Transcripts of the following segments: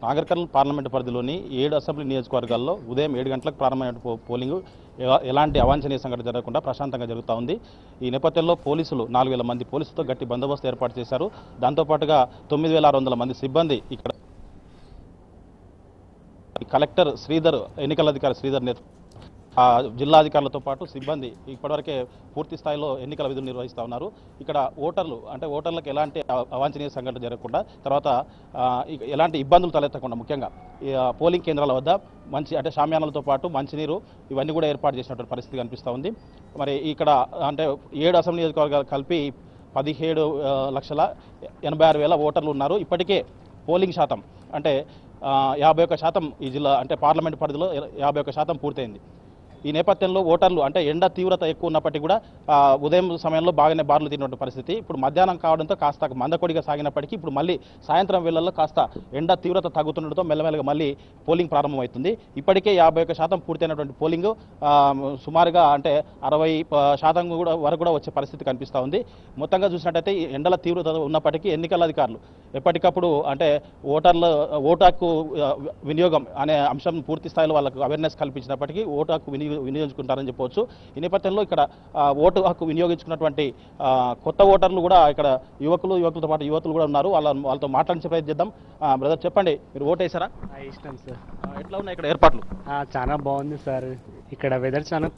Nagarkurnool parliament పరిధిలోని 7 assembly నియోజకవర్గాల్లో ఉదయం 7 గంటలకు ప్రారంభమైన పోలింగ్ ఎలాంటి అవాంఛనీయ సంఘటన జరగకుండా ప్రశాంతంగా జరుగుతూ ఉంది. ఈ నేపథ్యంలో పోలీసులు 4,000 మంది పోలీసులతో గట్టి బందోబస్తు ఏర్పాటు చేశారు. దాంతోపాటుగా 9,600 మంది సిబ్బంది ఇక్కడ కలెక్టర్ శ్రీధర్, ఎన్నికల అధికారి శ్రీధర్ జిల్లా అధికారులతో పాటు సిబ్బంది ఇప్పటివరకే పూర్తి స్థాయిలో ఎన్నికల విధులు నిర్వహిస్తూ ఉన్నారు. ఇక్కడ ఓటర్లకు ఎలాంటి అవాంఛనీయ సంఘటన జరగకుండా, తర్వాత ఎలాంటి ఇబ్బందులు తలెత్తకుండా ముఖ్యంగా పోలింగ్ కేంద్రాల వద్ద అంటే షామ్యానాలతో పాటు మంచినీరు ఇవన్నీ కూడా ఏర్పాటు చేసినటువంటి పరిస్థితి కనిపిస్తూ ఉంది. మరి ఇక్కడ అంటే 7 అసెంబ్లీ నియోజకవర్గాలు కలిపి 17,86,000 ఓటర్లు ఉన్నారు. ఇప్పటికే పోలింగ్ శాతం అంటే 51% ఈ జిల్లా అంటే పార్లమెంట్ పరిధిలో 51% పూర్తయింది. ఈ నేపథ్యంలో ఓటర్లు అంటే ఎండ తీవ్రత ఎక్కువ ఉన్నప్పటికీ కూడా ఉదయం సమయంలో బాగానే బార్లు తిన్నటువంటి పరిస్థితి. ఇప్పుడు మధ్యాహ్నం కావడంతో కాస్త మందకొడిగా సాగినప్పటికీ ఇప్పుడు మళ్ళీ సాయంత్రం వేళల్లో కాస్త ఎండ తీవ్రత తగ్గుతుండటంతో మెల్లమెల్లగా మళ్ళీ పోలింగ్ ప్రారంభమవుతుంది. ఇప్పటికే 51% పూర్తయినటువంటి పోలింగ్ సుమారుగా అంటే 60% కూడా వరకు కూడా వచ్చే పరిస్థితి కనిపిస్తూ ఉంది. మొత్తంగా చూసినట్టయితే ఈ ఎండల తీవ్రత ఉన్నప్పటికీ ఎన్నికల అధికారులు ఎప్పటికప్పుడు అంటే ఓటు హక్కు వినియోగం అనే అంశం పూర్తి స్థాయిలో వాళ్ళకు అవేర్నెస్ కల్పించినప్పటికీ ఓటు హక్కు వినియోగించుకుంటారని చెప్పవచ్చు. ఈ నేపథ్యంలో ఇక్కడ ఓటు హక్కు వినియోగించుకున్నటువంటి కొత్త ఓటర్లు కూడా ఇక్కడ యువకులతో పాటు యువతులు కూడా ఉన్నారు. వాళ్ళతో మాట్లాడించే ప్రయత్నం చేద్దాం. బ్రదర్, చెప్పండి, మీరు ఓటు వేసారా? ఇష్టం సార్. ఎట్లా ఉన్నాయి ఇక్కడ ఏర్పాట్లు? చాలా బాగుంది సార్. ఇక్కడ వెదర్ చాలా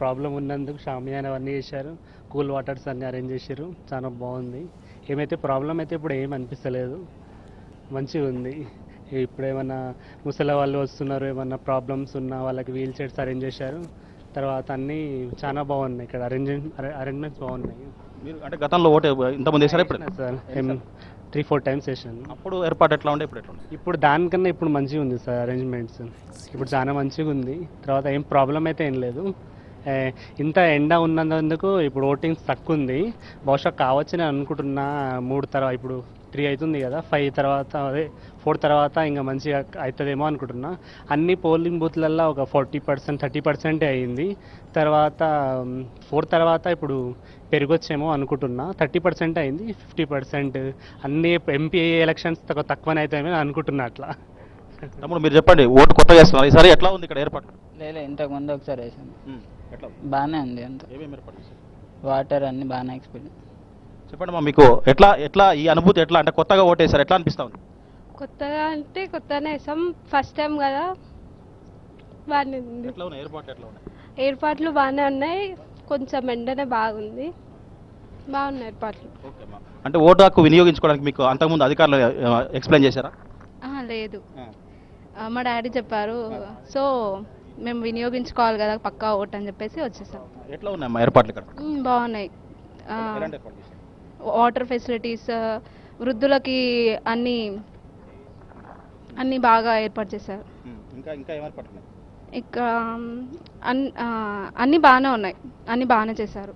ప్రాబ్లం ఉన్నందుకు షామియానా అవన్నీ చేశారు, కూల్ వాటర్స్ అన్ని అరేంజ్ చేశారు. చాలా బాగుంది. ఏమైతే ప్రాబ్లం అయితే ఇప్పుడు ఏం అనిపిస్తలేదు, మంచిగా ఉంది. ఇప్పుడు ఏమన్నా ముసలి వాళ్ళు వస్తున్నారు, ఏమన్నా ప్రాబ్లమ్స్ ఉన్న వాళ్ళకి వీల్ చైర్స్ అరేంజ్ చేశారు. తర్వాత అన్నీ చాలా బాగున్నాయి. ఇక్కడ అరేంజ్మెంట్స్ బాగున్నాయి. మీరు అంటే గతంలో ఓటు ఇంతమంది వేసారా? సార్ 3-4 టైమ్స్ వేసాను. అప్పుడు ఏర్పాటు ఎట్లా ఉండే, ఇప్పుడు ఎట్లా ఉంది? ఇప్పుడు దానికన్నా ఇప్పుడు మంచిగా ఉంది సార్ అరేంజ్మెంట్స్. ఇప్పుడు చాలా మంచిగా ఉంది. తర్వాత ఏం ప్రాబ్లం అయితే ఏం లేదు. ఇంత ఎండ ఉన్నందుకు ఇప్పుడు ఓటింగ్స్ తక్కువ ఉంది. బహుశా కావచ్చు నేను అనుకుంటున్నా. 3 తర్వాత ఇప్పుడు 3 అవుతుంది కదా, 5 తర్వాత అదే 4 తర్వాత ఇంకా మంచిగా అవుతుందేమో అనుకుంటున్నా. అన్ని పోలింగ్ బూత్లల్లో ఒక 40%, 30% అయ్యింది. తర్వాత 4 తర్వాత ఇప్పుడు పెరిగొచ్చేమో అనుకుంటున్నా. 30% అయింది, 50%. అన్ని ఎంపీ ఎలక్షన్స్ తక్కువనే అవుతాయేమో అనుకుంటున్నా. అట్లా తమ్ముడు, మీరు చెప్పండి, ఓటు కొత్తగా వేస్తున్నారు, ఈసారి ఎట్లా ఉంది ఇక్కడ ఏర్పాటు? లేదు, ఇంతకుముందు ఒకసారి వేసాను, బాగానే ఉంది. అంత ఏమేమి ఏర్పాటు చేశారు? వాటర్ అన్ని బాగానే ఎక్స్పీరియన్స్. చెప్పండి మా, మీకు ఎట్లా ఈ అనుభూతి ఎట్లా? అంటే కొత్తగా ఓటేసారు, ఎట్లా అనిపిస్తా ఉంది? కొత్తగా అంటే కొత్తనే వేసాం, ఫస్ట్ టైం కదా, బాగానే ఉంది. ఎట్లా ఉన్నాయి ఏర్పాట్లు? ఎట్లా ఉన్నాయి ఏర్పాట్లు? బాగానే ఉన్నాయి. కొంచెం ఎండనే బాగుంది, బాగున్నాయి ఏర్పాట్లు. ఓకే మా, అంటే ఓటు హక్కు వినియోగించుకోవడానికి మీకు అంతకుముందు అధికారులు ఎక్స్ప్లెయిన్ చేశారా? లేదు, మా డాడీ చెప్పారు. సో మేము వినియోగించుకోవాలి కదా పక్కా ఓటు అని చెప్పేసి వచ్చేసాం. ఎట్లా ఉన్నాయమ్మా ఏర్పాట్లు ఇక్కడ? బాగున్నాయి. వాటర్ ఫెసిలిటీస్, వృద్ధులకి అన్ని బాగా ఏర్పాటు చేశారు. ఇంకా ఏం ఏర్పాట్లు ఉన్నాయి? ఇక్కడ అన్ని బాగానే ఉన్నాయి, అన్ని బాగానే చేశారు.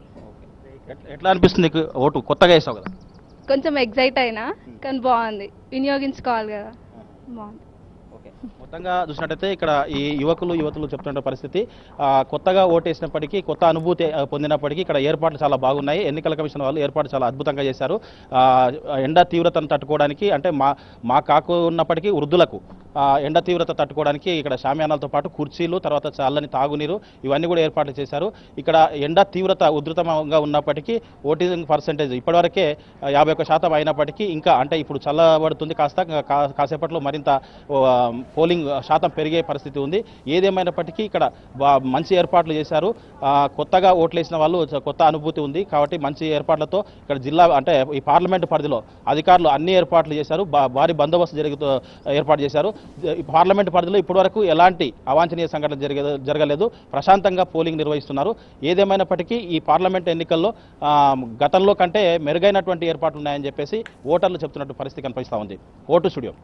ఎట్లా అనిపిస్తుంది నీకు? ఓటు కొత్తగా వేసావు కదా? కొంచెం ఎగ్జైట్ అయినా, కానీ బాగుంది, వినియోగించుకోవాలి కదా, బాగుంది. మొత్తంగా చూసినట్టయితే ఇక్కడ ఈ యువతులు చెప్తున్న పరిస్థితి, కొత్తగా ఓటేసినప్పటికీ, కొత్త అనుభూతి పొందినప్పటికీ ఇక్కడ ఏర్పాట్లు చాలా బాగున్నాయి. ఎన్నికల కమిషన్ వాళ్ళు ఏర్పాటు చాలా అద్భుతంగా చేశారు. ఎండ తీవ్రతను తట్టుకోవడానికి అంటే మా కాకు ఉన్నప్పటికీ వృద్ధులకు ఎండ తీవ్రత తట్టుకోవడానికి ఇక్కడ షామ్యానాలతో పాటు కుర్చీలు, తర్వాత చల్లని తాగునీరు ఇవన్నీ కూడా ఏర్పాట్లు చేశారు. ఇక్కడ ఎండ తీవ్రత ఉధృతంగా ఉన్నప్పటికీ ఓటింగ్ పర్సెంటేజ్ ఇప్పటివరకే 51% అయినప్పటికీ ఇంకా అంటే ఇప్పుడు చల్లబడుతుంది, కాసేపట్లో మరింత పోలింగ్ శాతం పెరిగే పరిస్థితి ఉంది. ఏదేమైనప్పటికీ ఇక్కడ మంచి ఏర్పాట్లు చేశారు. కొత్తగా ఓట్లేసిన వాళ్ళు కొత్త అనుభూతి ఉంది కాబట్టి మంచి ఏర్పాట్లతో ఇక్కడ జిల్లా అంటే ఈ పార్లమెంటు పరిధిలో అధికారులు అన్ని ఏర్పాట్లు చేశారు. భారీ బందోబస్తు ఏర్పాటు చేశారు. పార్లమెంటు పరిధిలో ఇప్పటివరకు ఎలాంటి అవాంఛనీయ సంఘటన జరగలేదు. ప్రశాంతంగా పోలింగ్ నిర్వహిస్తున్నారు. ఏదేమైనప్పటికీ ఈ పార్లమెంట్ ఎన్నికల్లో గతంలో కంటే మెరుగైనటువంటి ఏర్పాట్లు ఉన్నాయని చెప్పేసి ఓటర్లు చెప్తున్నట్టు పరిస్థితి కనిపిస్తూ ఉంది. Vote studio.